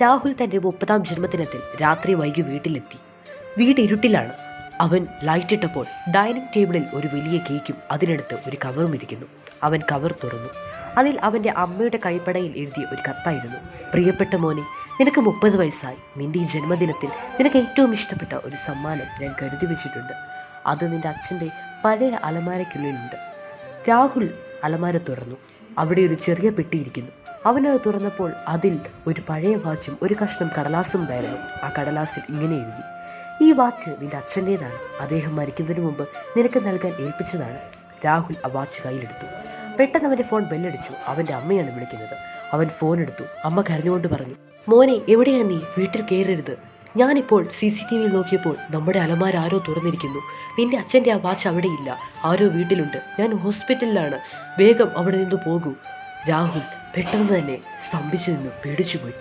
രാഹുൽ തൻ്റെ 30ാം ജന്മദിനത്തിൽ രാത്രി വൈകി വീട്ടിലെത്തി. വീട് ഇരുട്ടിലാണ്. അവൻ ലൈറ്റിട്ടപ്പോൾ ഡൈനിങ് ടേബിളിൽ ഒരു വലിയ കേക്കും അതിനടുത്ത് ഒരു കവറും ഇരിക്കുന്നു. അവൻ കവർ തുറന്നു. അതിൽ അവൻ്റെ അമ്മയുടെ കൈപ്പടയിൽ എഴുതിയ ഒരു കത്തായിരുന്നു. പ്രിയപ്പെട്ട മോനെ, നിനക്ക് 30 വയസ്സായി. നിൻ്റെ ഈ ജന്മദിനത്തിൽ നിനക്ക് ഏറ്റവും ഇഷ്ടപ്പെട്ട ഒരു സമ്മാനം ഞാൻ കരുതി വെച്ചിട്ടുണ്ട്. അത് നിൻ്റെ അച്ഛൻ്റെ പഴയ അലമാരയ്ക്കുള്ളിലുണ്ട്. രാഹുൽ അലമാര തുറന്നു. അവിടെ ഒരു ചെറിയ പെട്ടിയിരിക്കുന്നു. അവനത് തുറന്നപ്പോൾ അതിൽ ഒരു പഴയ വാച്ചും ഒരു കഷ്ണം കടലാസും ഉണ്ടായിരുന്നു. ആ കടലാസിൽ ഇങ്ങനെ എഴുതി: ഈ വാച്ച് നിൻ്റെ അച്ഛൻ്റേതാണ്. അദ്ദേഹം മരിക്കുന്നതിന് മുമ്പ് നിനക്ക് നൽകാൻ ഏൽപ്പിച്ചതാണ്. രാഹുൽ ആ വാച്ച് കയ്യിലെടുത്തു. പെട്ടെന്ന് അവൻ്റെ ഫോൺ ബെല്ലടിച്ചു. അവൻ്റെ അമ്മയാണ് വിളിക്കുന്നത്. അവൻ ഫോൺ എടുത്തു. അമ്മ കരഞ്ഞുകൊണ്ട് പറഞ്ഞു: മോനെ, എവിടെയാ നീ? വീട്ടിൽ കയറരുത്. ഞാനിപ്പോൾ CCTV നോക്കിയപ്പോൾ നമ്മുടെ അലമാര ആരോ തുറന്നിരിക്കുന്നു. നിൻ്റെ അച്ഛൻ്റെ ആ വാച്ച് അവിടെയില്ല. ആരോ വീട്ടിലുണ്ട്. ഞാൻ ഹോസ്പിറ്റലിലാണ്. വേഗം അവിടെ നിന്ന് പോകൂ. രാഹുൽ പെട്ടെന്ന് തന്നെ സ്തംഭിച്ചു നിന്നു, പേടിച്ചുപോയി.